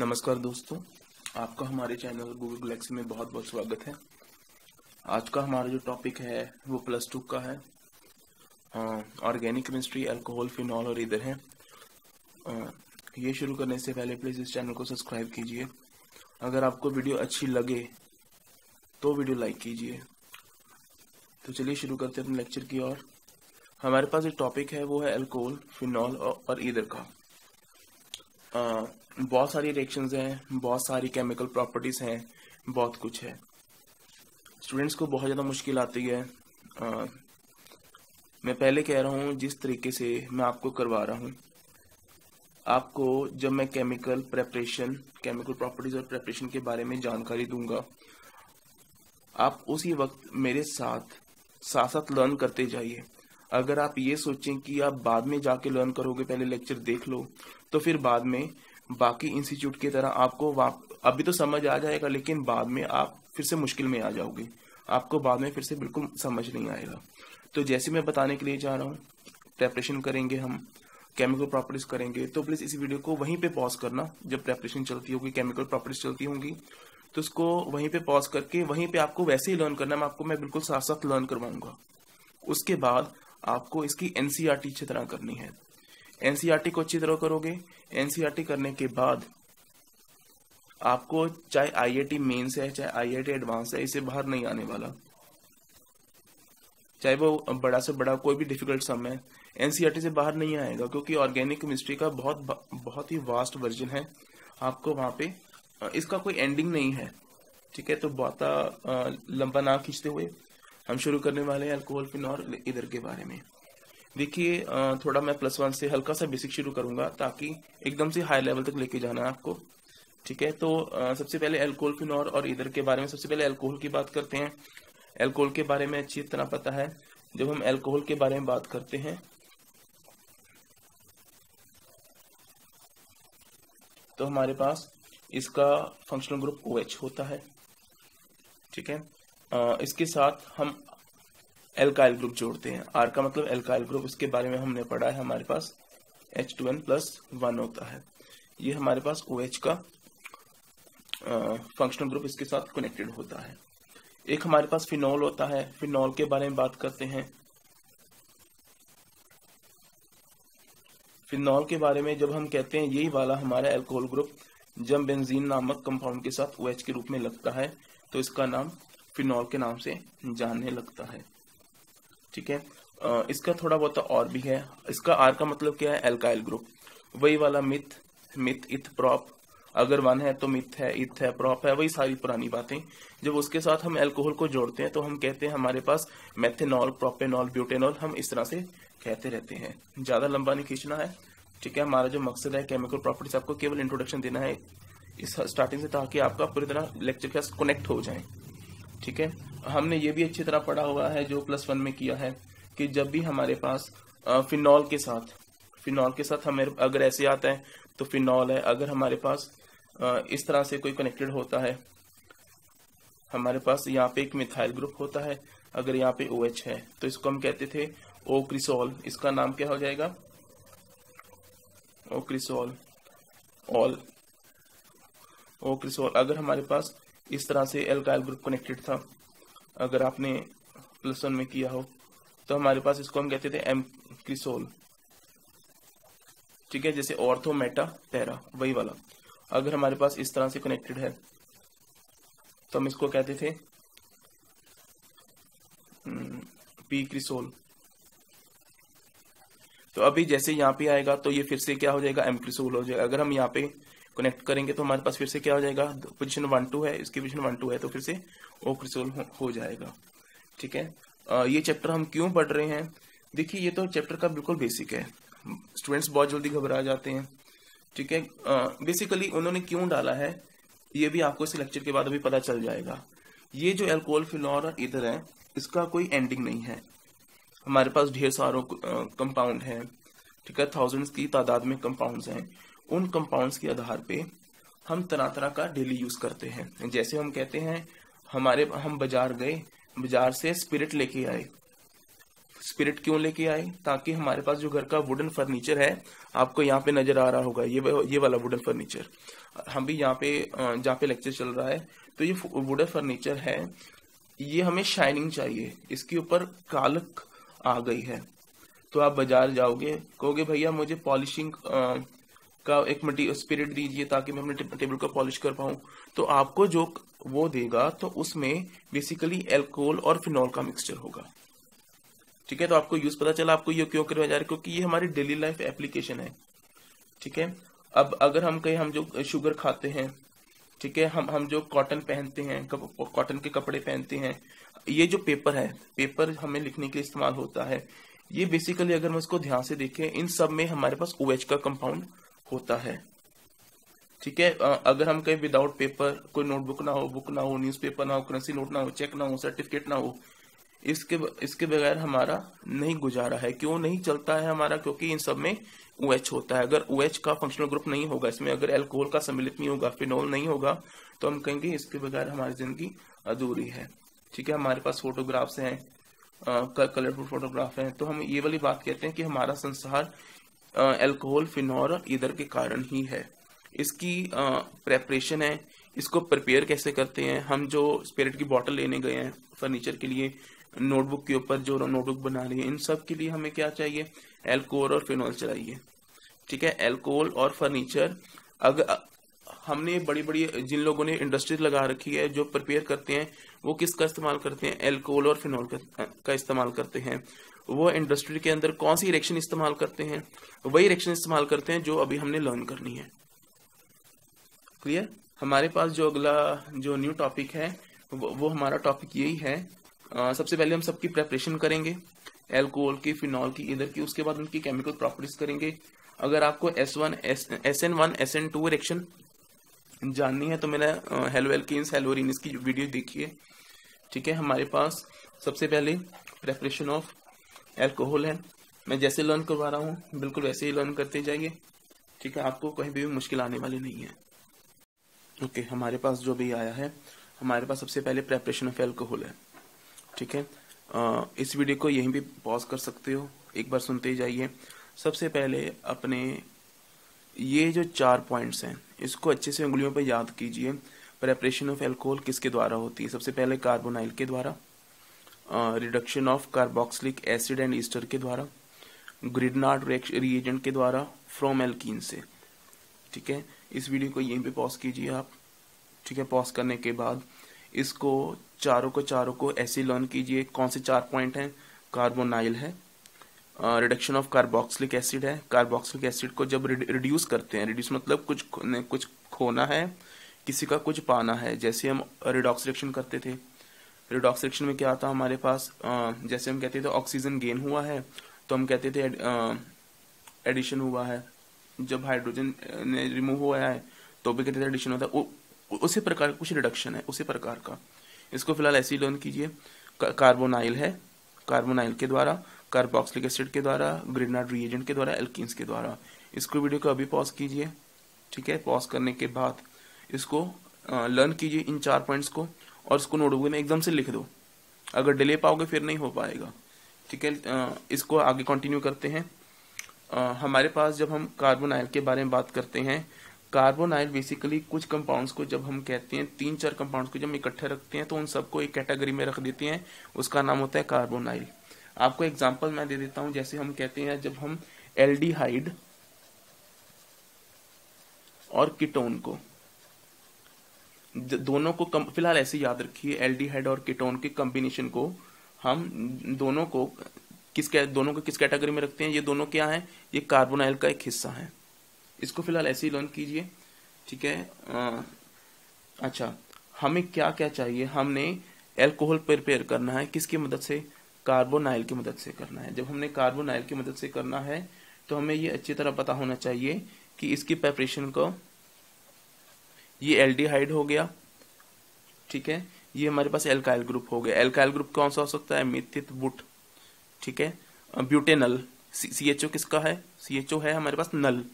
नमस्कार दोस्तों, आपका हमारे चैनल गूगल गैलेक्सी में बहुत बहुत स्वागत है। आज का हमारा जो टॉपिक है वो +2 का है। ऑर्गेनिक केमिस्ट्री, अल्कोहल, फिनॉल और ईथर है। ये शुरू करने से पहले प्लीज़ इस चैनल को सब्सक्राइब कीजिए। अगर आपको वीडियो अच्छी लगे तो वीडियो लाइक कीजिए। तो चलिए शुरू करते हैं अपने लेक्चर की ओर। हमारे पास जो टॉपिक है वो है अल्कोहल, फिनॉल और ईथर का। बहुत सारी रिएक्शंस हैं, बहुत सारी केमिकल प्रॉपर्टीज हैं, बहुत कुछ है। स्टूडेंट्स को बहुत ज़्यादा मुश्किल आती है। मैं पहले कह रहा हूँ, जिस तरीके से मैं आपको करवा रहा हूँ, आपको जब मैं केमिकल प्रेपरेशन, केमिकल प्रॉपर्टीज और प्रेपरेशन के बारे में जानकारी दूंगा, आप उसी वक्त मेरे साथ साथ लर्न करते जाइए। अगर आप ये सोचें कि आप बाद में जाके लर्न करोगे, पहले लेक्चर देख लो, तो फिर बाद में बाकी इंस्टीट्यूट की तरह आपको अभी तो समझ आ जाएगा, लेकिन बाद में आप फिर से मुश्किल में आ जाओगे। आपको बाद में फिर से बिल्कुल समझ नहीं आएगा। तो जैसे मैं बताने के लिए चाह रहा हूँ, प्रेपरेशन करेंगे हम, केमिकल प्रॉपर्टीज करेंगे, तो प्लीज इस वीडियो को वहीं पे पॉज करना। जब प्रेपरेशन चलती होगी, केमिकल प्रॉपर्टीज चलती होंगी, तो उसको वहीं पे पॉज करके वहीं पे आपको वैसे ही लर्न करना है। मैं बिल्कुल साथ साथ लर्न करवाऊंगा। उसके बाद आपको इसकी एनसीईआरटी अच्छी तरह करनी है। एनसीईआरटी को अच्छी तरह करोगे। एनसीईआरटी करने के बाद आपको चाहे आईआईटी मेंस है, चाहे आईआईटी एडवांस है, इसे बाहर नहीं आने वाला। चाहे वो बड़ा से बड़ा कोई भी डिफिकल्ट सम है, एनसीईआरटी से बाहर नहीं आएगा, क्योंकि ऑर्गेनिक केमिस्ट्री का बहुत ही वास्ट वर्जन है। आपको वहां पे इसका कोई एंडिंग नहीं है। ठीक है, तो बहुत लंबा ना खींचते हुए हम शुरू करने वाले हैं अल्कोहल, फिनॉल, ईथर के बारे में। देखिए, थोड़ा मैं +1 से हल्का सा बेसिक शुरू करूंगा, ताकि एकदम से हाई लेवल तक लेके जाना है आपको। ठीक है, तो सबसे पहले अल्कोहल, फिनॉल और ईथर के बारे में। सबसे पहले अल्कोहल की बात करते हैं। अल्कोहल के बारे में अच्छी तरह पता है। जब हम अल्कोहल के बारे में बात करते हैं तो हमारे पास इसका फंक्शनल ग्रुप OH होता है। ठीक है, इसके साथ हम एल्काइल ग्रुप जोड़ते हैं। आर का मतलब एल्काइल ग्रुप, इसके बारे में हमने पढ़ा है। हमारे पास H2N+1 होता है। ये हमारे पास OH का फंक्शनल ग्रुप इसके साथ कनेक्टेड होता है। एक हमारे पास फिनॉल होता है। फिनॉल के बारे में बात करते हैं। फिनॉल के बारे में जब हम कहते हैं यही वाला हमारा अल्कोहल ग्रुप जब बेंजीन नामक कंपाउंड के साथ OH के रूप में लगता है, तो इसका नाम फिनॉल के नाम से जानने लगता है। ठीक है, इसका थोड़ा बहुत और भी है। इसका आर का मतलब क्या है? Alkyl group. वही वाला मिथ, इथ, प्रॉप। अगर 1 है तो मिथ है, इथ है, प्रॉप है, वही सारी पुरानी बातें। जब उसके साथ हम अल्कोहल को जोड़ते हैं तो हम कहते हैं हमारे पास मेथेनॉल, प्रोपेनॉल, ब्यूटेनॉल। हम इस तरह से कहते रहते हैं। ज्यादा लंबा नहीं खींचना है। ठीक है, हमारा जो मकसद है केमिकल प्रॉपर्टीज, आपको केवल इंट्रोडक्शन देना है इस स्टार्टिंग से, ताकि आपका पूरी तरह लेक्चर के साथ कनेक्ट हो जाए। ठीक है, हमने ये भी अच्छी तरह पढ़ा हुआ है जो +1 में किया है, कि जब भी हमारे पास फिनॉल के साथ हमें अगर ऐसे आता है तो फिनॉल है। अगर हमारे पास इस तरह से कोई कनेक्टेड होता है, हमारे पास यहाँ पे एक मिथाइल ग्रुप होता है, अगर यहाँ पे OH है तो इसको हम कहते थे ओक्रिसोल। इसका नाम क्या हो जाएगा? ओक्रिसोल। ओक्रिसोल। अगर हमारे पास इस तरह से एल्काइल ग्रुप कनेक्टेड था, अगर आपने +1 में किया हो, तो हमारे पास इसको हम कहते थे एमक्रिसोल। ठीक है, जैसे ऑर्थो, मेटा, पैरा, वही वाला। अगर हमारे पास इस तरह से कनेक्टेड है तो हम इसको कहते थे पीक्रिसोल। तो अभी जैसे यहाँ पे आएगा तो ये फिर से क्या हो जाएगा? एमक्रिसोल हो जाएगा। अगर हम यहाँ पे कनेक्ट करेंगे तो हमारे पास फिर से क्या हो जाएगा? पोजीशन 1-2 है, इसकी पोजीशन 1-2 है, तो फिर से ओक्रिसोल हो जाएगा। ठीक है, ये चैप्टर हम क्यों पढ़ रहे हैं? देखिए, ये तो चैप्टर का बिल्कुल बेसिक है। स्टूडेंट्स बहुत जल्दी घबरा जाते हैं। ठीक है, बेसिकली उन्होंने क्यों डाला है ये भी आपको इस लेक्चर के बाद अभी पता चल जाएगा। ये जो अल्कोहल, फिनॉल और ईथर है, इसका कोई एंडिंग नहीं है। हमारे पास ढेर सारों कंपाउंड हैं। ठीक है, थाउजेंड्स की तादाद में कंपाउंड्स हैं। उन कंपाउंड्स के आधार पे हम तरह तरह का डेली यूज करते हैं। जैसे हम कहते हैं हम बाजार गए, बाजार से स्पिरिट लेके आए। स्पिरिट क्यों लेके आए, ताकि हमारे पास जो घर का वुडन फर्नीचर है, आपको यहाँ पे नजर आ रहा होगा ये वाला वुडन फर्नीचर, हम भी यहाँ पे जहाँ पे लेक्चर चल रहा है, तो ये वुडन फर्नीचर है, ये हमें शाइनिंग चाहिए, इसके ऊपर कालक आ गई है। तो आप बाजार जाओगे, कहोगे भैया मुझे पॉलिशिंग का एक मटीरियल स्पिरिट दीजिए ताकि मैं अपने टेबल को पॉलिश कर पाऊं, तो आपको जो वो देगा तो उसमें बेसिकली अल्कोहल और फिनॉल का मिक्सचर होगा। ठीक है, तो आपको यूज पता चला, आपको ये क्यों करवाया जा रहा है, क्योंकि ये हमारी डेली लाइफ एप्लीकेशन है। ठीक है, अब अगर हम कहीं हम जो शुगर खाते हैं, ठीक है, हम जो कॉटन पहनते हैं, कॉटन के कपड़े पहनते हैं, ये जो पेपर है, पेपर हमें लिखने के लिए इस्तेमाल होता है, ये बेसिकली अगर हम इसको ध्यान से देखें, इन सब में हमारे पास OH का कंपाउंड होता है। ठीक है, अगर हम कहीं विदाउट पेपर, कोई नोटबुक ना हो, बुक ना हो, न्यूज़पेपर ना हो, करेंसी नोट ना हो, चेक ना हो, सर्टिफिकेट ना हो, इसके बगैर हमारा नहीं गुजारा है। क्यों नहीं चलता है हमारा, क्योंकि इन सब में OH होता है। अगर OH का फंक्शनल ग्रुप नहीं होगा, इसमें अगर अल्कोहल का सम्मिलित नहीं होगा, फिनॉल नहीं होगा, तो हम कहेंगे इसके बगैर हमारी जिंदगी अधूरी है। ठीक है, हमारे पास फोटोग्राफ्स हैं, कलरफुल फोटोग्राफ हैं, तो हम ये वाली बात कहते हैं कि हमारा संसार अल्कोहल, फिनॉल और ईथर के कारण ही है। इसकी प्रेपरेशन है, इसको प्रिपेयर कैसे करते हैं, हम जो स्पिरिट की बॉटल लेने गए हैं फर्नीचर के लिए, नोटबुक के ऊपर जो नोटबुक बना रही है, इन सब के लिए हमें क्या चाहिए, अल्कोहल और फिनॉल चाहिए। ठीक है, अल्कोहल और फर्नीचर, अगर हमने बड़ी बड़ी जिन लोगों ने इंडस्ट्री लगा रखी है, जो प्रिपेयर करते हैं, वो किसका इस्तेमाल करते हैं, अल्कोहल और फिनॉल का इस्तेमाल करते हैं। वो इंडस्ट्री के अंदर कौन सी रिएक्शन इस्तेमाल करते हैं, वही रिएक्शन इस्तेमाल करते हैं जो अभी हमने लर्न करनी है। क्लियर? हमारे पास जो अगला जो न्यू टॉपिक है वो हमारा टॉपिक यही है। सबसे पहले हम सबकी प्रेपरेशन करेंगे, अल्कोहल की, फिनॉल की, ईथर की, उसके बाद उनकी केमिकल प्रॉपर्टीज करेंगे। अगर आपको SN1 SN2 रिएक्शन जाननी है तो मेरा हेलो एल्कीन्स हेलो एरीन्स की वीडियो देखिए। ठीक है, हमारे पास सबसे पहले प्रेपरेशन ऑफ अल्कोहल है, मैं जैसे लर्न करवा रहा हूँ बिल्कुल वैसे ही लर्न करते जाइए। ठीक है, आपको कहीं भी मुश्किल आने वाली नहीं है। ओके, हमारे पास जो भी आया है, हमारे पास सबसे पहले प्रेपरेशन ऑफ अल्कोहल है। ठीक है, इस वीडियो को यहीं भी पॉज कर सकते हो, एक बार सुनते ही जाइए। सबसे पहले अपने ये जो 4 पॉइंट्स हैं, इसको अच्छे से उंगलियों पर याद कीजिए। प्रेपरेशन ऑफ अल्कोहल किसके द्वारा होती है? सबसे पहले कार्बोनाइल के द्वारा, reduction of carboxylic acid and Easter के द्वारा, ग्रिडनार्ड रिएजेंट के द्वारा, फ्रॉम एल्कीन से। ठीक है, इस वीडियो को यहीं पे पॉज कीजिए आप। ठीक है, पॉज करने के बाद इसको चारों को ऐसे लर्न कीजिए। कौन से 4 पॉइंट हैं? कार्बोनाइल है, रिडक्शन ऑफ कार्बोक्सिलिक एसिड है। कार्बोक्सिलिक एसिड को जब रिड्यूस करते हैं, रिड्यूस मतलब कुछ खोना है, किसी का कुछ पाना है। जैसे हम रिडॉक्स रिएक्शन करते थे, रिडॉक्स रिएक्शन में क्या आता हमारे पास, जैसे हम कहते थे ऑक्सीजन गेन हुआ है, तो हम कहते थे एडिशन हुआ है। जब हाइड्रोजन रिमूव हुआ है तो भी कहते थे एडिशन होता है। उसी प्रकार कुछ रिडक्शन है, उसी प्रकार का। इसको फिलहाल ऐसे ही लर्न कीजिए। कार्बोनाइल है, कार्बोनाइल के द्वारा, कार्बोक्सिलिक एसिड के द्वारा, ग्रिडनार्ड रिएजेंट के द्वारा, एल्कीन्स के द्वारा। इसको वीडियो को अभी पॉज कीजिए। ठीक है, पॉज करने के बाद इसको लर्न कीजिए इन 4 पॉइंट्स को, और इसको नोटबुक में एकदम से लिख दो। अगर डिले पाओगे फिर नहीं हो पाएगा। ठीक है, इसको आगे कंटिन्यू करते हैं। हमारे पास जब हम कार्बोनाइल के बारे में बात करते हैं, कार्बोनाइल बेसिकली कुछ कंपाउंड्स को जब हम कहते हैं, 3-4 कंपाउंड्स को जब हम इकट्ठे रखते हैं तो उन सबको एक कैटेगरी में रख देते हैं, उसका नाम होता है कार्बोनाइल। आपको एग्जांपल मैं दे देता हूं। जैसे हम कहते हैं जब हम एल्डिहाइड और कीटोन को, दोनों को फिलहाल ऐसे याद रखिए, एल्डिहाइड और कीटोन के कॉम्बिनेशन को हम दोनों को किस कैटेगरी में रखते हैं? ये दोनों क्या है? ये कार्बोनाइल का एक हिस्सा है। इसको फिलहाल ऐसे ही लर्न कीजिए। ठीक है, अच्छा, हमें क्या क्या चाहिए? हमने अल्कोहल प्रिपेयर करना है, किसकी मदद से? कार्बोनाइल की मदद से करना है। जब हमने कार्बोनाइल की मदद से करना है तो हमें ये अच्छी तरह पता होना चाहिए कि इसकी प्रिपरेशन को, ये एल्डिहाइड हो गया। ठीक है, ये हमारे पास एल्काइल ग्रुप हो गया। एल्काइल ग्रुप कौन सा हो सकता है? मिथित बुट। ठीक है, ब्यूटेनल, CHO किसका है? CHO है हमारे पास नल।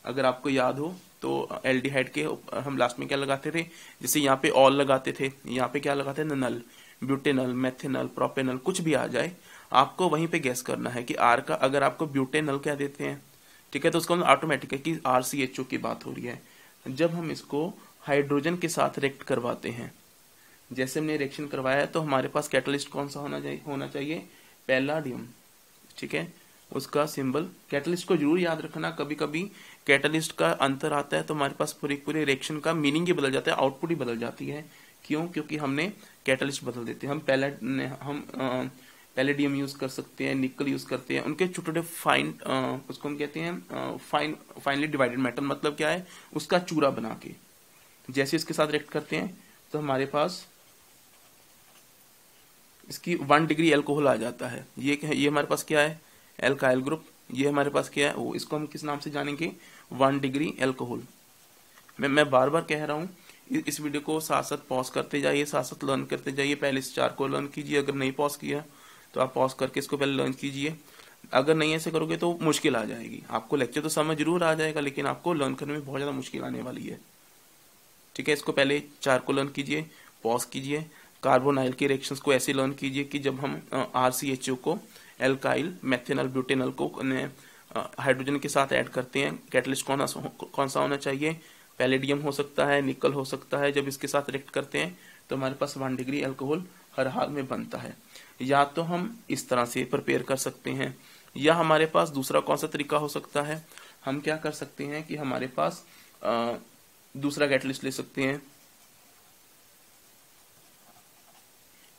अगर आपको याद हो तो एल्डिहाइड के हम लास्ट में क्या लगाते थे? जैसे यहाँ पे ऑल लगाते थे, यहाँ पे क्या लगाते थे? नल। ब्यूटेनल, मेथेनल, प्रोपेनल, कुछ भी आ जाए, आपको वहीं पे गैस करना है कि आर का अगर आपको ब्यूटेनल क्या देते हैं, ठीक है, तो उसका ऑटोमेटिक है कि RCHO की बात हो रही है। जब हम इसको हाइड्रोजन के साथ रिएक्ट करवाते हैं, जैसे हमने रिएक्शन करवाया है, तो हमारे पास कैटलिस्ट कौन सा होना चाहिए पैलाडियम, ठीक है। उसका सिंबल, कैटलिस्ट को जरूर याद रखना, कभी कभी कैटलिस्ट का अंतर आता है तो हमारे पास पूरे रिएक्शन का मीनिंग ही बदल जाता है, आउटपुट ही बदल जाती है। क्यों? क्योंकि हमने कैटलिस्ट बदल देते हैं। हम पैलेडियम यूज कर सकते हैं, निकल यूज करते हैं, उनके छोटे छोटे फाइन, उसको हम कहते हैं फाइनली डिवाइडेड मेटल, मतलब क्या है, उसका चूरा बना के जैसे इसके साथ रिएक्ट करते हैं तो हमारे पास इसकी 1 डिग्री एल्कोहल आ जाता है। ये हमारे पास क्या है, एल्काइल ग्रुप। ये हमारे पास क्या है, वो इसको हम किस नाम से जानेंगे, 1 डिग्री एल्कोहल। मैं बार बार कह रहा हूँ, इस वीडियो को साथ साथ पॉज करते जाइए, साथ साथ लर्न करते जाइए। पहले इस 4 को लर्न कीजिए, अगर नहीं पॉज किया तो आप पॉज करके इसको पहले लर्न कीजिए। अगर नहीं ऐसे करोगे तो मुश्किल आ जाएगी, आपको लेक्चर तो समझ जरूर आ जाएगा लेकिन आपको लर्न करने में बहुत ज्यादा मुश्किल आने वाली है, ठीक है। इसको पहले 4 को लर्न कीजिए, पॉज कीजिए। कार्बोनाइल के रिएक्शंस को ऐसे लर्न कीजिए कि जब हम RCHO को एल्काइल मेथेनल ब्यूटेनल को हाइड्रोजन के साथ ऐड करते हैं, कैटलिस्ट कौन सा होना चाहिए, पैलेडियम हो सकता है, निकल हो सकता है। जब इसके साथ रिएक्ट करते हैं तो हमारे पास 1 डिग्री एल्कोहल हर हाल में बनता है। या तो हम इस तरह से प्रिपेयर कर सकते हैं, या हमारे पास दूसरा कौन सा तरीका हो सकता है, हम क्या कर सकते हैं कि हमारे पास दूसरा कैटलिस्ट ले सकते हैं,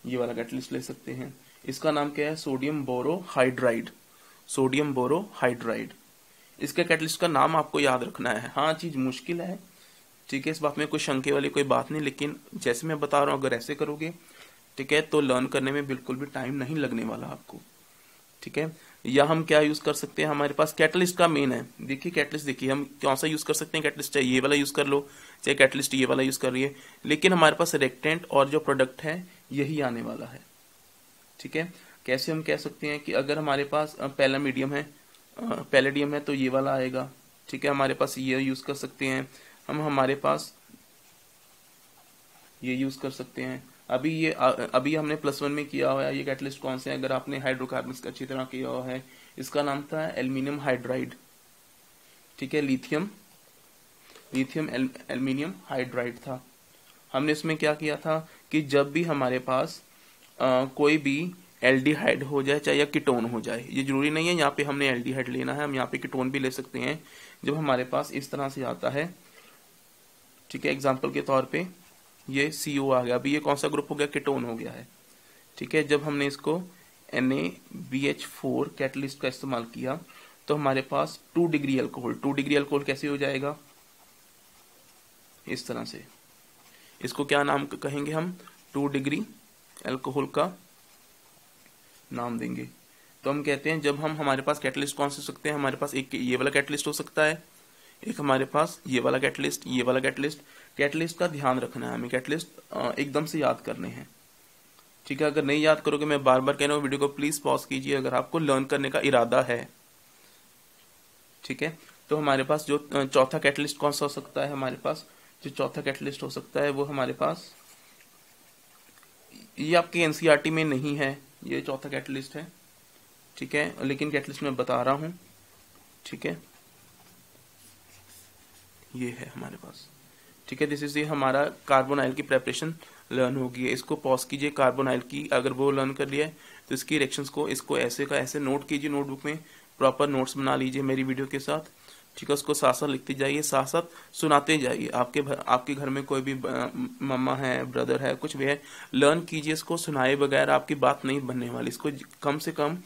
ये वाला कैटलिस्ट ले सकते हैं। इसका नाम क्या है, सोडियम बोरोहाइड्राइड। सोडियम बोरोहाइड्राइड, इसके कैटलिस्ट का नाम आपको याद रखना है। हाँ, चीज मुश्किल है, ठीक है, इस बात में कोई शंके वाली कोई बात नहीं, लेकिन जैसे मैं बता रहा हूँ अगर ऐसे करोगे, ठीक है, तो लर्न करने में बिल्कुल भी टाइम नहीं लगने वाला आपको, ठीक है। या हम क्या यूज कर सकते हैं, हमारे पास कैटलिस्ट का मेन है, देखिए कैटलिस्ट, देखिए हम कौन सा यूज कर सकते हैं कैटलिस्ट, चाहे ये वाला यूज कर लो, चाहे कैटलिस्ट ये वाला यूज कर रही है, लेकिन हमारे पास रिएक्टेंट और जो प्रोडक्ट है यही आने वाला है, ठीक है। कैसे हम कह सकते हैं कि अगर हमारे पास पैलामीडियम है, पैलेडियम है, तो ये वाला आएगा, ठीक है, हमारे पास ये यूज कर सकते हैं हम, हमारे पास ये यूज कर सकते हैं। अभी हमने +1 में किया हुआ है, ये कैटलिस्ट कौन से हैं, अगर आपने हाइड्रोकार्बन का अच्छी तरह किया हुआ है, इसका नाम था एल्यूमिनियम हाइड्राइड, ठीक है, लिथियम एल्यूमिनियम हाइड्राइड था। हमने इसमें क्या किया था कि जब भी हमारे पास कोई भी एल्डिहाइड हो जाए, चाहे या कीटोन हो जाए, ये जरूरी नहीं है यहाँ पे हमने एल्डिहाइड लेना है, हम यहाँ पे कीटोन भी ले सकते हैं। जब हमारे पास इस तरह से आता है, ठीक है, एग्जाम्पल के तौर पे ये CO आ गया, अभी ये कौन सा ग्रुप हो गया, कीटोन हो गया है, ठीक है। जब हमने इसको NaBH4 कैटलिस्ट का इस्तेमाल किया तो हमारे पास 2 डिग्री एल्कोहल, 2 डिग्री एल्कोहल कैसे हो जाएगा, इस तरह से, इसको क्या नाम कहेंगे हम, 2 डिग्री एल्कोहल का नाम देंगे। तो हम कहते हैं जब हमारे पास कैटलिस्ट कौन से हो सकते हैं, हमारे पास एक ये वाला कैटलिस्ट हो सकता है, एक हमारे पास ये वाला कैटलिस्ट, ये वाला कैटलिस्ट। कैटलिस्ट का ध्यान रखना है हमें, कैटलिस्ट एकदम से याद करने हैं, ठीक है। अगर नहीं याद करोगे, मैं बार बार कह रहा हूँ, वीडियो को प्लीज पॉज कीजिए अगर आपको लर्न करने का इरादा है, ठीक है। तो हमारे पास जो चौथा कैटलिस्ट कौन सा हो सकता है, हमारे पास जो चौथा कैटलिस्ट हो सकता है वो हमारे पास, ये आपके NCERT में नहीं है, ये चौथा कैटलिस्ट है, ठीक है, लेकिन कैटलिस्ट मैं बता रहा हूं, ठीक है, ये है हमारे पास, ठीक है। दिस इज ये हमारा कार्बोनाइल की प्रेपरेशन लर्न होगी। इसको पॉज कीजिए, कार्बोनाइल की अगर वो लर्न कर लिया है तो इसकी रिएक्शंस को, इसको ऐसे का ऐसे नोट कीजिए, नोटबुक में प्रॉपर नोट्स बना लीजिए मेरी वीडियो के साथ, ठीक है। उसको साथ साथ लिखते जाइए, साथ साथ सुनाते जाइए। आपके घर में कोई भी मम्मा है, ब्रदर है, कुछ भी है, लर्न कीजिए, इसको सुनाए बगैर आपकी बात नहीं बनने वाली। इसको कम से कम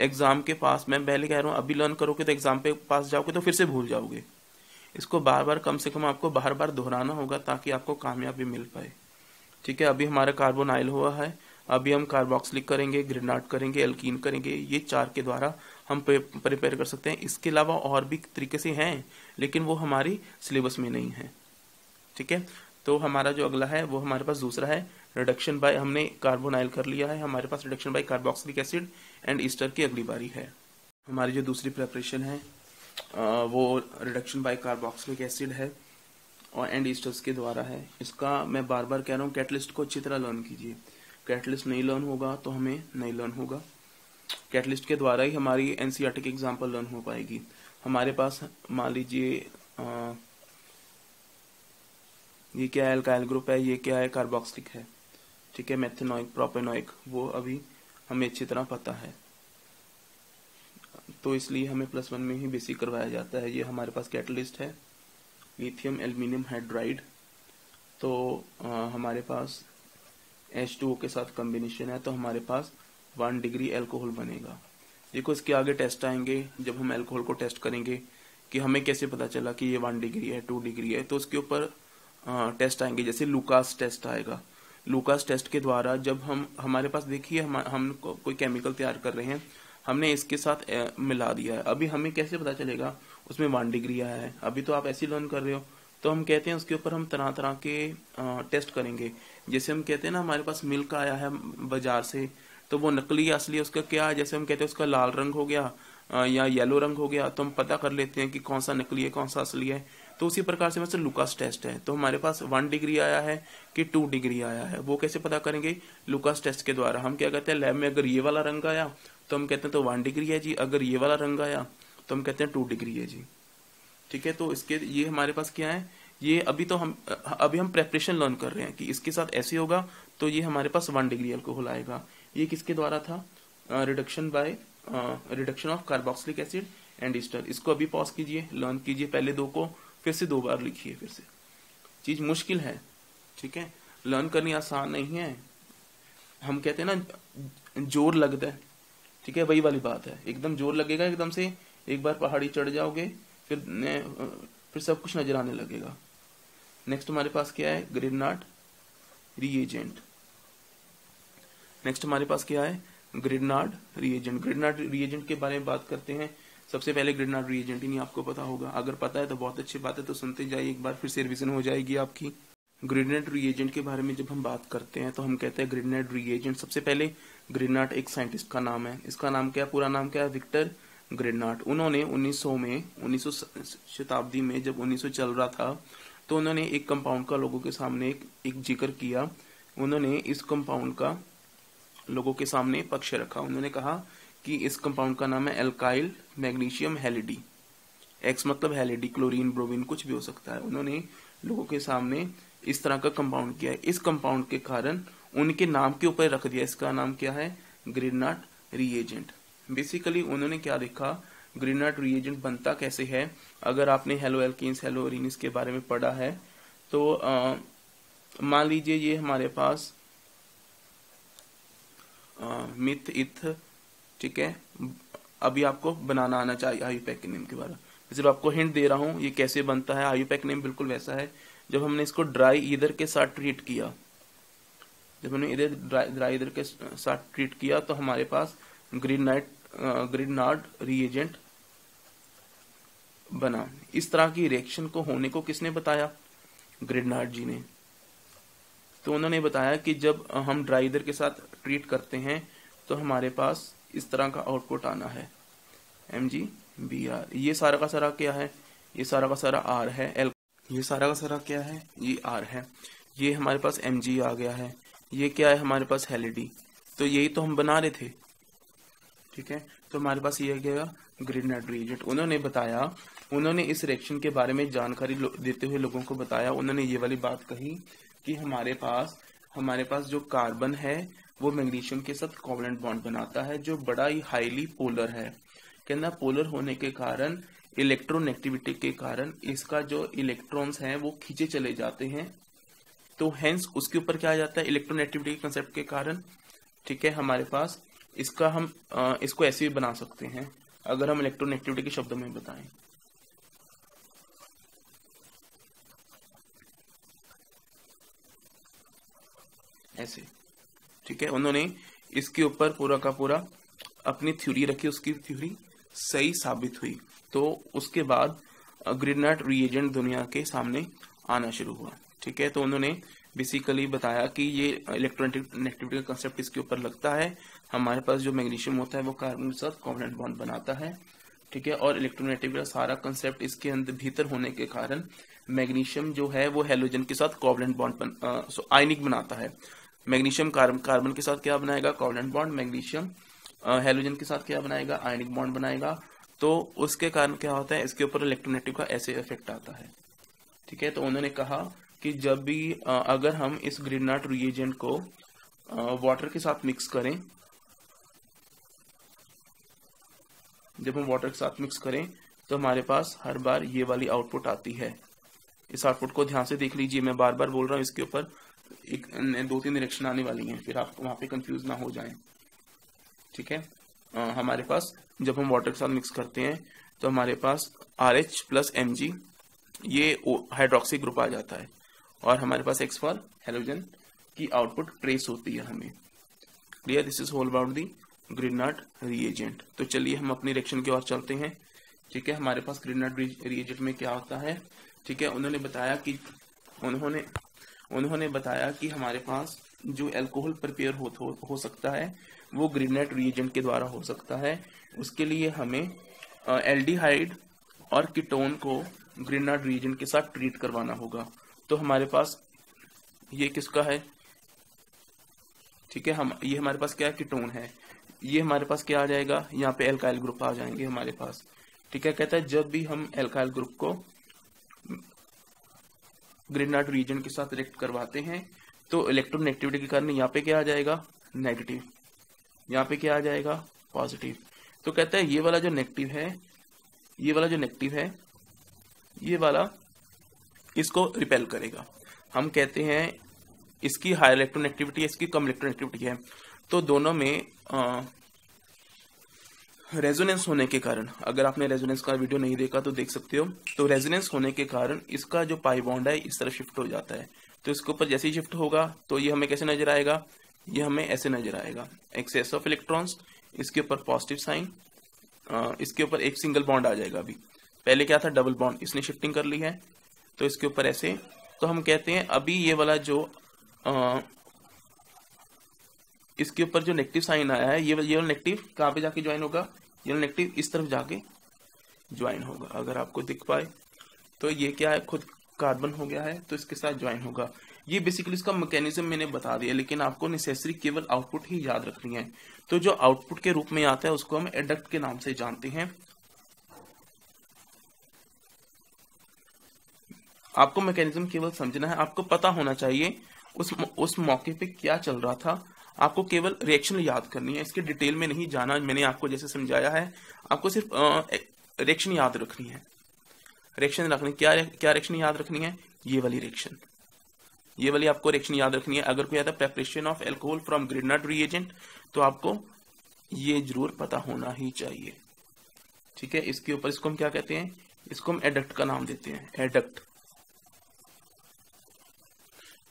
एग्जाम के पास, मैं पहले कह रहा हूँ, अभी लर्न करोगे तो एग्जाम पे पास जाओगे तो फिर से भूल जाओगे। इसको बार बार, कम से कम आपको बार बार दोहराना होगा ताकि आपको कामयाबी मिल पाए, ठीक है। अभी हमारा कार्बोनाइल हुआ है, अभी हम कार्बोक्सिलिक करेंगे, ग्रेनाइट करेंगे, एल्कीन करेंगे, ये 4 के द्वारा हम प्रिपेयर कर सकते हैं। इसके अलावा और भी तरीके से हैं लेकिन वो हमारी सिलेबस में नहीं है, ठीक है। तो हमारा जो अगला है वो हमारे पास दूसरा है रिडक्शन बाय, हमने कार्बोनाइल कर लिया है, हमारे पास reduction by carboxylic acid and ester की अगली बारी है। हमारी जो दूसरी प्रिपरेशन है वो रिडक्शन बाय कार्बोक्सिलिक एसिड है और एंड ईस्टर्स के द्वारा है। इसका मैं बार बार कह रहा हूँ, कैटलिस्ट को अच्छी तरह लर्न कीजिए, कैटलिस्ट नहीं लर्न होगा तो हमें नहीं लर्न होगा। कैटलिस्ट के द्वारा ही हमारी एनसीईआरटी की एग्जाम्पल लर्न हो पाएगी। हमारे पास मान लीजिए ये क्या है, अल्काइल ग्रुप है, ये क्या है, कार्बोक्सिलिक है, ठीक है, मेथेनोइक, प्रोपेनोइक, वो अभी हमें अच्छी तरह पता है, तो इसलिए हमें +1 में ही बेसिक करवाया जाता है। ये हमारे पास कैटलिस्ट है, लिथियम एल्यूमिनियम हाइड्राइड, तो हमारे पास H2O के साथ कॉम्बिनेशन है, तो हमारे पास 1 डिग्री एल्कोहल बनेगा। देखो इसके आगे टेस्ट आएंगे, जब हम एल्कोहल को टेस्ट करेंगे कि हमें कैसे पता चला कि ये 1 डिग्री है, 2 डिग्री है, तो उसके ऊपर टेस्ट आएंगे, जैसे लूकास टेस्ट आएगा। लूकास टेस्ट के द्वारा जब हमारे पास देखिए हम कोई केमिकल तैयार कर रहे हैं, हमने इसके साथ मिला दिया है, अभी हमें कैसे पता चलेगा उसमें 1 डिग्री आया है, अभी तो आप ऐसे लर्न कर रहे हो। तो हम कहते हैं उसके ऊपर हम तरह तरह के टेस्ट करेंगे। जैसे हम कहते हैं ना हमारे पास मिल्क आया है बाजार से, तो वो नकली या असली उसका क्या है, जैसे हम कहते हैं उसका लाल रंग हो गया या येलो रंग हो गया, तो हम पता कर लेते हैं कि कौन सा नकली है कौन सा असली है। तो उसी प्रकार से मतलब लूकास टेस्ट है, तो हमारे पास 1 डिग्री आया है कि 2 डिग्री आया है, वो कैसे पता करेंगे, लूकास टेस्ट के द्वारा। हम क्या कहते हैं, लैब में अगर ये वाला रंग आया तो हम कहते हैं तो 1 डिग्री है जी, अगर ये वाला रंग आया तो हम कहते हैं 2 डिग्री है जी, ठीक है। तो इसके ये हमारे पास क्या है, ये अभी हम प्रेपरेशन लर्न कर रहे हैं कि इसके साथ ऐसे होगा तो ये हमारे पास 1 डिग्री अल्कोहल आएगा। ये किसके द्वारा था, reduction of carboxylic acid and Easter. इसको अभी पॉज कीजिए, लर्न कीजिए पहले 2 को, फिर से 2 बार लिखिए, फिर से। चीज मुश्किल है, ठीक है, लर्न करनी आसान नहीं है। हम कहते हैं ना जोर लगता है, ठीक है, वही वाली बात है, एकदम जोर लगेगा, एकदम से एक बार पहाड़ी चढ़ जाओगे फिर सब कुछ नजर आने लगेगा। नेक्स्ट हमारे पास क्या है, ग्रिग्नार्ड रिएजेंट। नेक्स्ट हमारे पास क्या है, ग्रिग्नार्ड रिएजेंट। ग्रिग्नार्ड रिएजेंट के बारे में बात करते हैं। सबसे पहले ग्रिग्नार्ड रिएजेंट ही नहीं आपको पता होगा, अगर पता है तो बहुत अच्छी बात है, तो सुनते जाइए, एक बार फिर से रिवीजन हो जाएगी आपकी। ग्रिग्नार्ड रिएजेंट के बारे में जब हम बात करते हैं तो हम कहते हैं ग्रिग्नार्ड रिएजेंट। सबसे पहले ग्रिग्नार्ड एक साइंटिस्ट का नाम है, इसका नाम क्या है, पूरा नाम क्या है, विक्टर ग्रिग्नार्ड। उन्होंने 1900 शताब्दी में जब 1900 चल रहा था, तो उन्होंने एक कंपाउंड का लोगों के सामने एक जिक्र किया। उन्होंने इस कंपाउंड का लोगों के सामने पक्ष रखा। उन्होंने कहा कि इस कंपाउंड का नाम है एल्काइल मैग्नीशियम हैलिडी। एक्स मतलब हैलिडी, क्लोरीन, ब्रोमीन, कुछ भी हो सकता है। उन्होंने लोगों के सामने इस तरह का कंपाउंड किया है। इस कंपाउंड के कारण उनके नाम के ऊपर रख दिया, इसका नाम क्या है, ग्रिग्नार्ड रिएजेंट। बेसिकली उन्होंने क्या देखा, ग्रिग्नार्ड रिएजेंट बनता कैसे है। अगर आपने हेलो एल्कीन्स, हेलो एरीनिस के बारे में पढ़ा है तो मान लीजिए ये हमारे पास मिथ इथ, ठीक है, अभी आपको बनाना आना चाहिए आयुपैक नेम के बारे में। सिर्फ आपको हिंट दे रहा हूं ये कैसे बनता है। आयुपैक नेम बिल्कुल वैसा है, जब हमने इसको ड्राई ईथर के साथ ट्रीट किया, जब हमने इधर ड्राई ईथर के साथ ट्रीट किया तो हमारे पास ग्रिग्नार्ड रिएजेंट बना। इस तरह की रिएक्शन को होने को किसने बताया, ग्रिग्नार्ड जी ने। तो उन्होंने बताया कि जब हम ड्राई ईथर के साथ ट्रीट करते हैं तो हमारे पास इस तरह का आउटपुट आना है, MgBr। ये सारा का सारा क्या है, ये सारा का सारा R है, ये सारा का सारा क्या है, ये R है। ये हमारे पास Mg आ गया है, ये क्या है हमारे पास हैलिडी। तो यही तो हम बना रहे थे, ठीक है। तो हमारे पास ये गया ग्रिग्नार्ड रिएजेंट। उन्होंने बताया, उन्होंने इस रिएक्शन के बारे में जानकारी देते हुए लोगों को बताया। उन्होंने ये वाली बात कही कि हमारे पास जो कार्बन है वो मैग्नीशियम के साथ कोवलेंट बॉन्ड बनाता है, जो बड़ा ही हाईली पोलर है। कहना पोलर होने के कारण, इलेक्ट्रोनेगेटिविटी के कारण इसका जो इलेक्ट्रॉन्स हैं वो खींचे चले जाते हैं। तो हेंस उसके ऊपर क्या आ जाता है, इलेक्ट्रोनेगेटिविटी के कंसेप्ट के कारण, ठीक है। हमारे पास इसका हम इसको ऐसे भी बना सकते हैं, अगर हम इलेक्ट्रोनेगेटिविटी के शब्दों में बताएं। ऐसे, ठीक है। उन्होंने इसके ऊपर पूरा का पूरा अपनी थ्योरी रखी, उसकी थ्योरी सही साबित हुई। तो उसके बाद ग्रिग्नार्ड रिएजेंट दुनिया के सामने आना शुरू हुआ, ठीक है। तो उन्होंने बेसिकली बताया कि ये इलेक्ट्रोनेगेटिविटी का कंसेप्ट इसके ऊपर लगता है। हमारे पास जो मैग्नीशियम होता है वो कार्बन के साथ कोवलेंट बॉन्ड बनाता है, ठीक है। और इलेक्ट्रोनेगेटिविटी का सारा कंसेप्ट इसके अंदर भीतर होने के कारण मैग्नीशियम जो है वो हैलोजन के साथ कोवलेंट बॉन्ड आयनिक बनाता है। मैग्नीशियम कार्बन के साथ क्या बनाएगा, कोवलेंट बॉन्ड। मैग्नीशियम हेलोजन के साथ क्या बनाएगा, आयनिक बॉन्ड बनाएगा। तो उसके कारण क्या होता है, इसके ऊपर इलेक्ट्रोनेगेटिव का ऐसे इफेक्ट आता है। ठीक है, तो उन्होंने कहा कि जब भी अगर हम इस ग्रिग्नार्ड रिएजेंट को वाटर के साथ मिक्स करें, जब हम वाटर के साथ मिक्स करें तो हमारे पास हर बार ये वाली आउटपुट आती है। इस आउटपुट को ध्यान से देख लीजिए, मैं बार बार बोल रहा हूँ, इसके ऊपर एक 2-3 डायरेक्शन आने वाली हैं, फिर आप वहां पे कंफ्यूज ना हो जाएं। ठीक है, हमारे पास जब हम वाटर के साथ मिक्स करते हैं तो हमारे पास RH प्लस Mg ये हाइड्रोक्सी ग्रुप आ जाता है, और हमारे पास X फॉर हेलोजन की आउटपुट ट्रेस होती है हमें। Clear, this is whole about the Grignard reagent. तो चलिए हम अपनी रिएक्शन की ओर चलते हैं। ठीक है, हमारे पास ग्रिग्नार्ड रिएजेंट में क्या होता है। ठीक है, उन्होंने बताया कि हमारे पास जो अल्कोहल प्रिपेयर हो सकता है वो ग्रिग्नार्ड रिएजेंट के द्वारा हो सकता है। उसके लिए हमें एल्डिहाइड और कीटोन को ग्रिग्नार्ड रिएजेंट के साथ ट्रीट करवाना होगा। तो हमारे पास ये किसका है, ठीक है, ये हमारे पास क्या है, कीटोन है। ये हमारे पास क्या आ जाएगा, यहाँ पे एल्काइल ग्रुप आ जाएंगे हमारे पास। ठीक है, कहता है जब भी हम एल्काइल ग्रुप को ग्रिग्नार्ड रिएजेंट के साथ रिएक्ट करवाते हैं तो इलेक्ट्रोनेगेटिविटी के कारण यहाँ पे क्या आ जाएगा, नेगेटिव, यहाँ पे क्या आ जाएगा, पॉजिटिव। तो कहता है ये वाला जो नेगेटिव है, ये वाला इसको रिपेल करेगा। हम कहते हैं इसकी हाई इलेक्ट्रोनेगेटिविटी है, इसकी कम इलेक्ट्रोनेगेटिविटी है। तो दोनों में रेजोनेंस होने के कारण, अगर आपने रेजोनेंस का वीडियो नहीं देखा तो देख सकते हो, तो रेजोनेंस होने के कारण इसका जो पाई बॉन्ड है इस तरफ शिफ्ट हो जाता है। तो इसके ऊपर जैसे ही शिफ्ट होगा तो ये हमें कैसे नजर आएगा, ये हमें ऐसे नजर आएगा, एक्सेस ऑफ इलेक्ट्रॉन्स, इसके ऊपर पॉजिटिव साइन, इसके ऊपर एक सिंगल बॉन्ड आ जाएगा। अभी पहले क्या था, डबल बॉन्ड, इसने शिफ्टिंग कर ली है तो इसके ऊपर ऐसे। तो हम कहते हैं अभी ये वाला जो इसके ऊपर जो नेगेटिव साइन आया है, ये वाला नेगेटिव कहाँ पे जाके ज्वाइन होगा, ये वाला नेगेटिव इस तरफ जाके ज्वाइन होगा। अगर आपको दिख पाए तो ये क्या है, खुद कार्बन हो गया है तो इसके साथ ज्वाइन होगा। ये बेसिकली इसका मैकेनिज्म मैंने बता दिया, लेकिन आपको नेसेसरी केवल आउटपुट ही याद रखनी है। तो जो आउटपुट के रूप में आता है उसको हम एडक्ट के नाम से जानते हैं। आपको मैकेनिज्म केवल समझना है, आपको पता होना चाहिए उस मौके पे क्या चल रहा था। आपको केवल रिएक्शन याद करनी है, इसके डिटेल में नहीं जाना। मैंने आपको जैसे समझाया है, आपको सिर्फ रिएक्शन याद रखनी है। रिएक्शन रखनी, क्या रिएक्शन याद रखनी है, ये वाली रिएक्शन, ये वाली आपको रिएक्शन याद रखनी है। अगर कोई आता है preparation of alcohol from Grignard reagent तो आपको ये जरूर पता होना ही चाहिए। ठीक है, इसके ऊपर इसको हम क्या कहते हैं, इसको हम एडक्ट का नाम देते हैं, एडक्ट।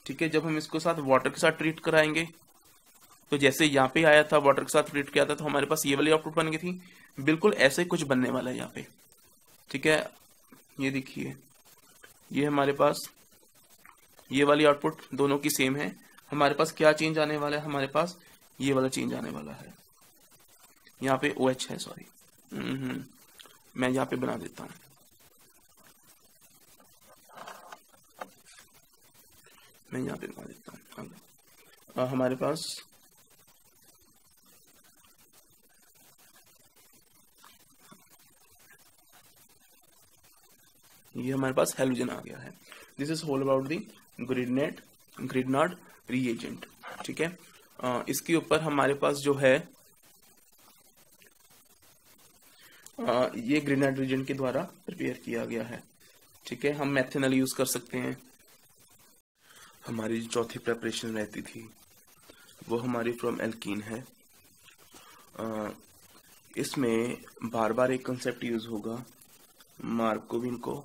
ठीक है, जब हम इसको साथ वाटर के साथ ट्रीट कराएंगे तो जैसे यहाँ पे आया था, वाटर के साथ ट्रीट किया था तो हमारे पास ये वाली आउटपुट बन गई थी, बिल्कुल ऐसे ही कुछ बनने वाला है यहाँ पे। ठीक है, ये देखिए, ये हमारे पास ये वाली आउटपुट दोनों की सेम है। हमारे पास क्या चेंज आने वाला है, हमारे पास ये वाला चेंज आने वाला है। यहाँ पे OH है, सॉरी, मैं यहाँ पे बना देता हूँ। मैं यहाँ पे बना देता हूँ। हमारे पास ये हमारे पास हेलोजन आ गया है। This is whole about the Grignard reagent. ठीक है, इसके ऊपर हमारे पास जो है ये ग्रिग्नार्ड रिएजेंट के द्वारा प्रिपेयर किया गया है। ठीक है, हम मेथनॉल यूज कर सकते हैं। हमारी जो चौथी प्रेपरेशन रहती थी वो हमारी फ्रॉम एल्कीन है। इसमें बार बार एक कंसेप्ट यूज होगा, मार्कोविन को।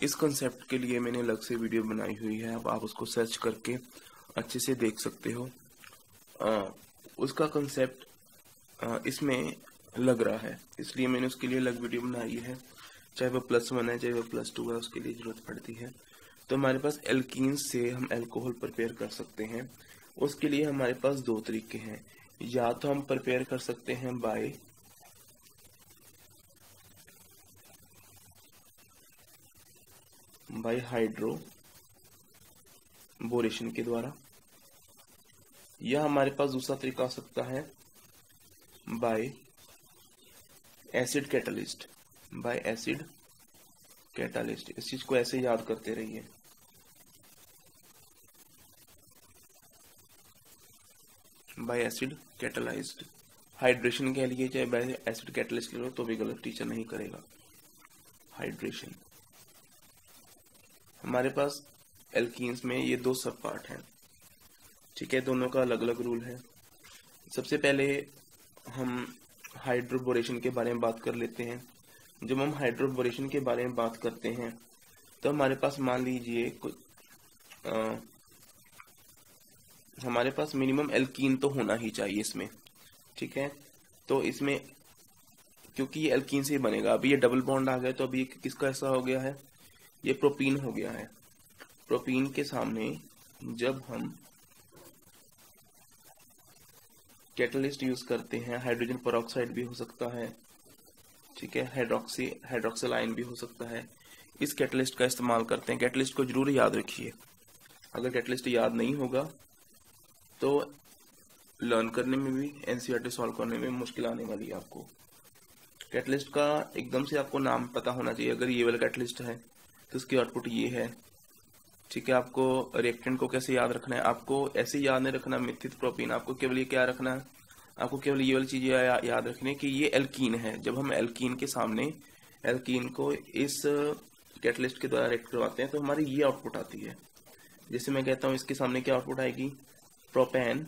इस कंसेप्ट के लिए मैंने अलग से वीडियो बनाई हुई है, अब आप उसको सर्च करके अच्छे से देख सकते हो। उसका कंसेप्ट इसमें लग रहा है, इसलिए मैंने उसके लिए अलग वीडियो बनाई है। चाहे वो +1 है, चाहे वो +2 है, उसके लिए जरूरत पड़ती है। तो हमारे पास एल्कीन से हम अल्कोहल प्रिपेयर कर सकते हैं। उसके लिए हमारे पास 2 तरीके हैं, या तो हम प्रिपेयर कर सकते हैं बाय हाइड्रोबोरेशन के द्वारा, या हमारे पास दूसरा तरीका हो सकता है bye acid catalyst, bye acid catalyst. इस चीज को ऐसे याद करते रहिए। बाय एसिड कैटलाइज्ड, हाइड्रेशन के लिए चाहे बाय एसिड कैटलिस्ट ले लो तो भी गलत टीचर नहीं करेगा। हाइड्रेशन। हमारे पास एल्कीन्स में ये दो सब पार्ट हैं, ठीक है, दोनों का अलग अलग रूल है। सबसे पहले हम हाइड्रोबोरेशन के बारे में बात कर लेते हैं। जब हम हाइड्रोबोरेशन के बारे में बात करते हैं तो हमारे पास मान लीजिए हमारे पास मिनिमम एल्कीन तो होना ही चाहिए इसमें, ठीक है। तो इसमें क्योंकि ये एल्कीन से ही बनेगा, अभी ये डबल बॉन्ड आ गया तो अभी किसका ऐसा हो गया है, ये प्रोपीन हो गया है। प्रोपीन के सामने जब हम कैटलिस्ट यूज करते हैं, हाइड्रोजन पेरोक्साइड भी हो सकता है, ठीक है, हाइड्रोक्सिल आयन भी हो सकता है, इस कैटलिस्ट का इस्तेमाल करते हैं। कैटलिस्ट को जरूर याद रखिए, अगर कैटलिस्ट याद नहीं होगा तो लर्न करने में भी, एनसीईआरटी सॉल्व करने में मुश्किल आने वाली है आपको। कैटलिस्ट का एकदम से आपको नाम पता होना चाहिए। अगर ये वाला कैटलिस्ट है तो इसकी आउटपुट ये है, ठीक है। आपको रिएक्टेंट को कैसे याद रखना है, आपको ऐसे याद नहीं रखना मिथित प्रोपीन, आपको केवल ये क्या रखना है, आपको केवल ये वाली चीजें याद रखनी है कि ये एल्कीन है। जब हम एल्कीन के सामने एल्कीन को इस कैटलिस्ट के द्वारा रिएक्ट करवाते हैं तो हमारी ये आउटपुट आती है। जैसे मैं कहता हूँ इसके सामने क्या आउटपुट आएगी, प्रोपेन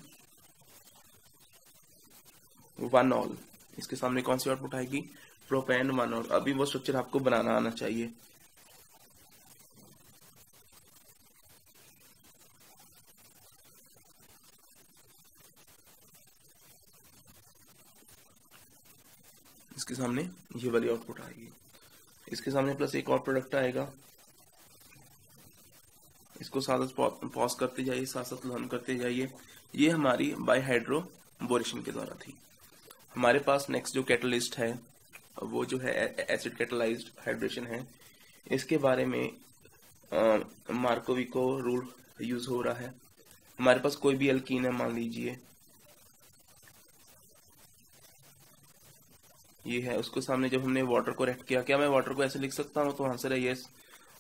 1-ऑल, इसके सामने कौन सी आउटपुट आएगी, प्रोपेन 1-ऑल। अभी वो स्ट्रक्चर आपको बनाना आना चाहिए। इसके सामने ये वाली आउटपुट आएगी, इसके सामने प्लस एक और प्रोडक्ट आएगा। इसको साथ साथ पॉज करते जाइए, साथ साथ लर्न करते जाइए। ये हमारी बाय हाइड्रोबोरेशन के द्वारा थी। हमारे पास नेक्स्ट जो कैटलिस्ट है वो जो है एसिड कैटलाइज्ड हाइड्रेशन है। इसके बारे में मार्कोविको रूल यूज हो रहा है। हमारे पास कोई भी एल्कीन है, मान लीजिए ये है, उसको सामने जब हमने वाटर को रिएक्ट किया, क्या मैं वाटर को ऐसे लिख सकता हूँ, तो आंसर है यस।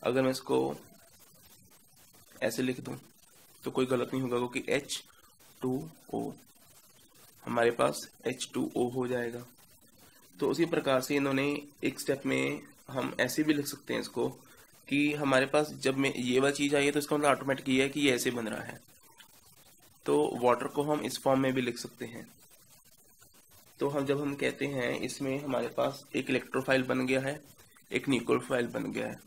अगर मैं इसको ऐसे लिख दूं तो कोई गलत नहीं होगा, क्योंकि H2O हमारे पास H2O हो जाएगा। तो उसी प्रकार से इन्होंने एक स्टेप में हम ऐसे भी लिख सकते हैं इसको कि हमारे पास जब में ये वाली चीज आई है तो इसका मतलब ऑटोमेटिक ये है कि ये ऐसे बन रहा है। तो वाटर को हम इस फॉर्म में भी लिख सकते हैं। तो जब हम कहते हैं इसमें हमारे पास एक इलेक्ट्रोफाइल बन गया है, एक न्यूक्लियोफाइल बन गया है,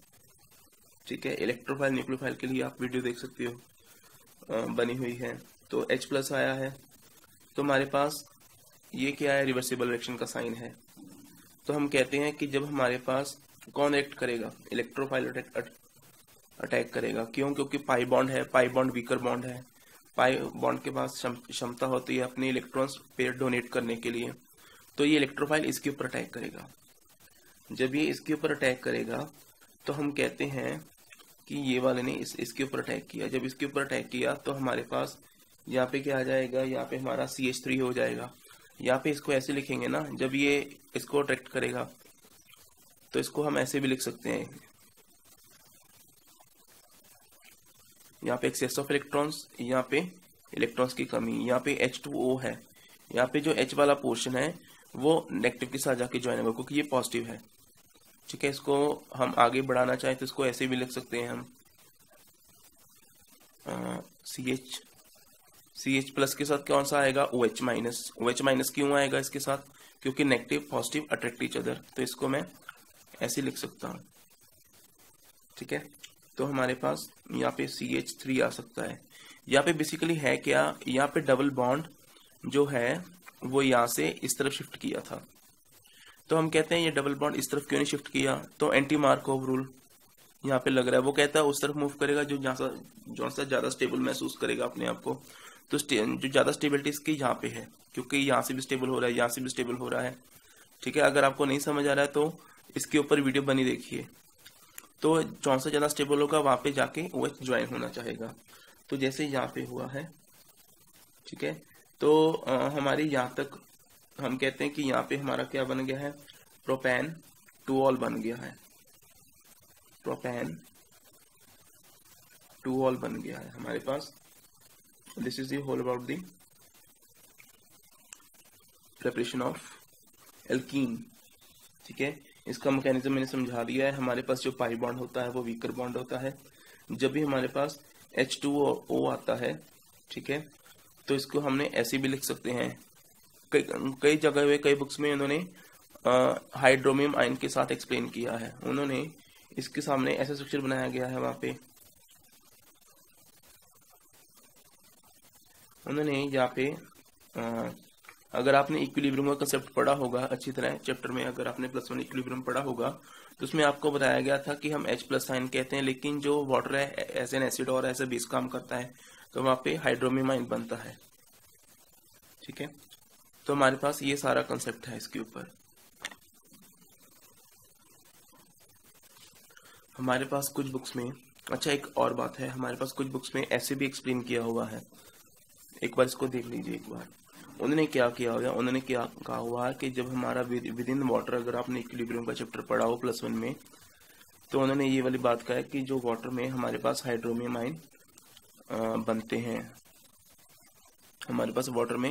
ठीक है। इलेक्ट्रोफाइल न्यूक्लियोफाइल के लिए आप वीडियो देख सकते हो, बनी हुई है। तो H+ आया है, तो हमारे पास ये क्या है, रिवर्सिबल रिएक्शन का साइन है। तो हम कहते हैं कि जब हमारे पास कौन एक्ट करेगा, इलेक्ट्रोफाइल अटैक करेगा। क्यों, क्योंकि पाई बॉन्ड है, पाई बॉन्ड वीकर बॉन्ड है। पाई बॉन्ड के पास क्षमता होती है अपने इलेक्ट्रॉन्स पेयर डोनेट करने के लिए। तो ये इलेक्ट्रोफाइल इसके ऊपर अटैक करेगा। जब ये इसके ऊपर अटैक करेगा तो हम कहते हैं कि ये वाले ने इसके ऊपर अटैक किया। जब इसके ऊपर अटैक किया तो हमारे पास यहाँ पे क्या आ जाएगा, यहाँ पे हमारा CH3 हो जाएगा। यहाँ पे इसको ऐसे लिखेंगे ना, जब ये इसको अट्रैक्ट करेगा तो इसको हम ऐसे भी लिख सकते हैं, यहाँ पे एक्सेस ऑफ इलेक्ट्रॉन्स, यहाँ पे इलेक्ट्रॉन्स की कमी, यहाँ पे H2O है, यहाँ पे जो H वाला पोर्शन है वो नेगेटिव के साथ जाके ज्वाइन होगा क्योंकि ये पॉजिटिव है, ठीक है। इसको हम आगे बढ़ाना चाहें तो इसको ऐसे भी लिख सकते हैं हम CH+ के साथ कौन सा आएगा, OH-। OH- क्यों आएगा इसके साथ, क्योंकि negative positive attract each other. तो इसको मैं ऐसे लिख सकता हूँ, ठीक है। तो हमारे पास यहाँ पे CH3 आ सकता है। यहाँ पे बेसिकली है क्या, यहाँ पे डबल बॉन्ड जो है वो यहाँ से इस तरफ शिफ्ट किया था। तो हम कहते हैं ये डबल बॉन्ड इस तरफ क्यों नहीं शिफ्ट किया, तो एंटी मार्कोव रूल यहाँ पे लग रहा है। वो कहता है उस तरफ मूव करेगा जो जहाँ से ज्यादा स्टेबल महसूस करेगा अपने आप को। तो जो ज्यादा स्टेबिलिटी इसकी यहाँ पे है, क्योंकि यहाँ से भी स्टेबल हो रहा है, यहाँ से भी स्टेबल हो रहा है, ठीक है। अगर आपको नहीं समझ आ रहा है तो इसके ऊपर वीडियो बनी देखिए। तो जौन सा ज्यादा स्टेबल होगा वहां पे जाके OH ज्वाइन होना चाहेगा। तो जैसे यहाँ पे हुआ है, ठीक है। तो हमारी यहाँ तक हम कहते हैं कि यहाँ पे हमारा क्या बन गया है, प्रोपेन टू ऑल बन गया है, प्रोपेन टू ऑल बन गया है हमारे पास। This is the whole about the preparation of alkene. ठीक है, इसका मैकेनिज्म मैंने समझा दिया है। हमारे पास जो पाई बॉन्ड होता है वो वीकर बॉन्ड होता है। जब भी हमारे पास H2O आता है, ठीक है, तो इसको हमने ऐसे भी लिख सकते हैं। कई जगह हुए, कई बुक्स में उन्होंने हाइड्रोमियम आयन के साथ एक्सप्लेन किया है। उन्होंने इसके सामने ऐसा स्ट्रक्चर बनाया गया है, वहां पे उन्होंने यहाँ पे अगर आपने इक्विलिब्रियम का कंसेप्ट पढ़ा होगा अच्छी तरह चैप्टर में, अगर आपने +1 इक्विलिब्रियम पढ़ा होगा तो उसमें आपको बताया गया था कि हम H+ आयन कहते हैं, लेकिन जो वाटर है एज एन एसिड और एज ए बेस काम करता है, तो वहां पे हाइड्रोमियम आयन बनता है। ठीक है, तो हमारे पास ये सारा कंसेप्ट है इसके ऊपर। हमारे पास कुछ बुक्स में, अच्छा एक और बात है, हमारे पास कुछ बुक्स में ऐसे भी एक्सप्लेन किया हुआ है, एक बार इसको देख लीजिए एक बार। उन्होंने क्या किया हुआ, उन्होंने क्या कहा हुआ है कि जब हमारा विद इन वाटर, अगर आपने इक्विलिब्रियम का चैप्टर पढ़ा हो +1 में, तो उन्होंने ये वाली बात कहा है कि जो वाटर में हमारे पास हाइड्रोमियम आयन बनते हैं, हमारे पास वाटर में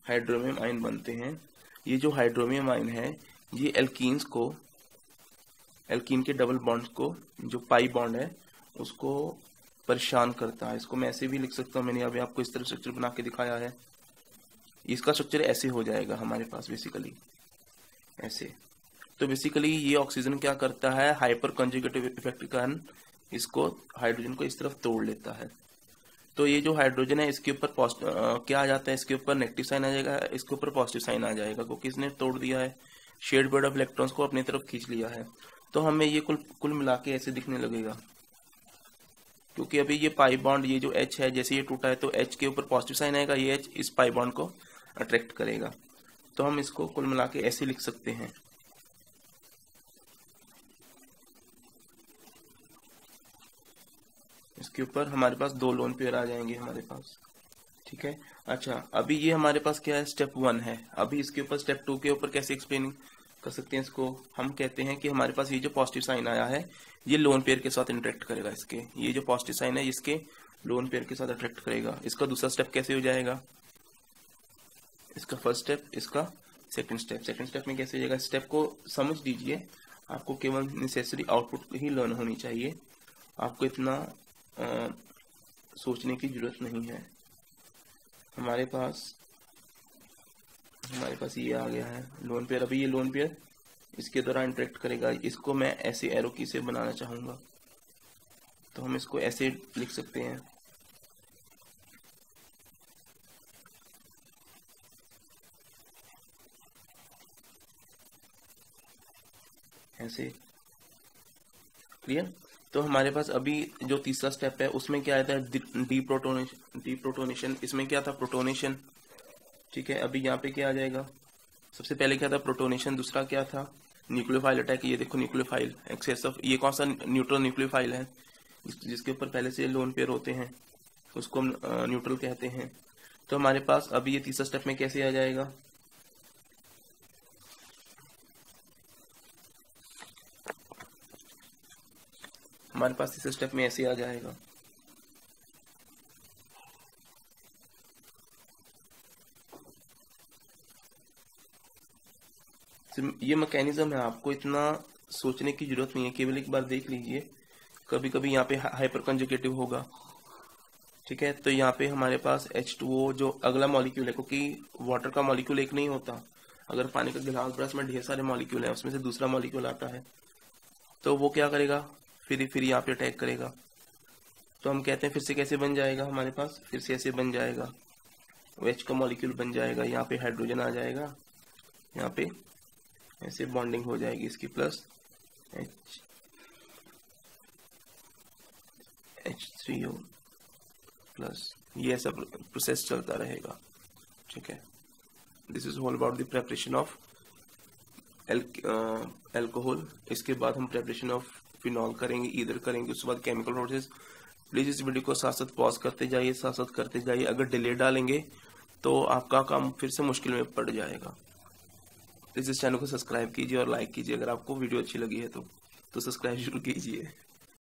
हाइड्रोमियम आयन बनते हैं। ये जो हाइड्रोमियम आयन है ये एल्कीन्स को, एल्कीन के डबल बॉन्ड्स को, जो पाई बॉन्ड है उसको परेशान करता है। इसको मैं ऐसे भी लिख सकता हूँ, मैंने अभी आपको इस तरह स्ट्रक्चर बना के दिखाया है। इसका स्ट्रक्चर ऐसे हो जाएगा हमारे पास बेसिकली ऐसे। तो बेसिकली ये ऑक्सीजन क्या करता है, हाइपर कंजुगेटिव इफेक्ट के कारण इसको, हाइड्रोजन को इस तरफ तोड़ लेता है। तो ये जो हाइड्रोजन है इसके ऊपर क्या आ जाता है, इसके ऊपर नेगेटिव साइन आ जाएगा, इसके ऊपर पॉजिटिव साइन आ जाएगा, क्योंकि इसने तोड़ दिया है, शेयर्ड बॉन्ड ऑफ इलेक्ट्रॉन्स को अपनी तरफ खींच लिया है। तो हमें ये कुल मिला के ऐसे दिखने लगेगा, क्योंकि अभी ये पाई बॉन्ड, ये जो H है, जैसे ये टूटा है तो H के ऊपर पॉजिटिव साइन आएगा, ये H इस पाई बॉन्ड को अट्रैक्ट करेगा। तो हम इसको कुल मिला के ऐसे लिख सकते हैं। इसके ऊपर हमारे पास 2 लोन पेयर आ जाएंगे हमारे पास। ठीक है, अच्छा अभी ये हमारे पास क्या है, स्टेप 1 है। अभी इसके ऊपर स्टेप 2 के ऊपर कैसे एक्सप्लेन कर सकते हैं इसको, हम कहते हैं कि हमारे पास ये जो पॉजिटिव साइन आया है ये लोन पेयर के साथ इंटरेक्ट करेगा। इसके ये जो पॉजिटिव साइन है इसके लोन पेयर के साथ अट्रैक्ट करेगा। इसका दूसरा स्टेप कैसे हो जाएगा, इसका फर्स्ट स्टेप, इसका सेकंड स्टेप। सेकंड स्टेप में कैसे हो जाएगा, स्टेप को समझ लीजिए, आपको केवल नेसेसरी आउटपुट ही लर्न होनी चाहिए, आपको इतना सोचने की जरूरत नहीं है। हमारे पास ये आ गया है लोन पेयर। अभी ये लोन पेयर इसके द्वारा इंटरेक्ट करेगा। इसको मैं ऐसे एरो की से बनाना चाहूंगा, तो हम इसको ऐसे लिख सकते हैं, ऐसे। क्लियर। तो हमारे पास अभी जो तीसरा स्टेप है उसमें क्या आता है, डीप्रोटोनेशन। इसमें क्या था, प्रोटोनेशन। ठीक है, अभी यहाँ पे क्या आ जाएगा, सबसे पहले क्या था, प्रोटोनेशन। दूसरा क्या था, न्यूक्लियोफाइल अटैक। ये देखो न्यूक्लियोफाइल एक्सेस ऑफ, ये कौन सा न्यूट्रल न्यूक्लियोफाइल है, जिसके ऊपर पहले से लोन पेयर होते हैं, उसको हम न्यूट्रल कहते हैं। तो हमारे पास अभी ये तीसरा स्टेप में कैसे आ जाएगा, हमारे पास तीसरे स्टेप में ऐसे आ जाएगा। ये मैकेनिज्म है, आपको इतना सोचने की जरूरत नहीं है, केवल एक बार देख लीजिए। कभी कभी यहाँ पे हाइपर कंजुगेटिव होगा। ठीक है, तो यहाँ पे हमारे पास H2O जो अगला मॉलिक्यूल है, क्योंकि वाटर का मॉलिक्यूल एक नहीं होता, अगर पानी का गिलास ब्रश में ढेर सारे मॉलिक्यूल है, उसमें से दूसरा मॉलिक्यूल आता है, तो वो क्या करेगा, फिर यहाँ पे अटैक करेगा। तो हम कहते हैं फिर से कैसे बन जाएगा, हमारे पास फिर से ऐसे बन जाएगा, OH का मॉलिक्यूल बन जाएगा, यहाँ पे हाइड्रोजन आ जाएगा, यहाँ पे ऐसे बॉन्डिंग हो जाएगी इसकी, प्लस H3O प्लस, ये ऐसा प्रोसेस चलता रहेगा। ठीक है, this is all about the preparation of alcohol. इसके बाद हम प्रेपरेशन ऑफ फिनॉल करेंगे, ईदर करेंगे, उसके बाद केमिकल प्रोसेस। प्लीज इस वीडियो को साथ साथ पॉज करते जाइए, साथ साथ करते जाइए। अगर डिले डालेंगे तो आपका काम फिर से मुश्किल में पड़ जाएगा। प्लीज इस चैनल को सब्सक्राइब कीजिए और लाइक कीजिए। अगर आपको वीडियो अच्छी लगी है तो सब्सक्राइब जरूर कीजिए।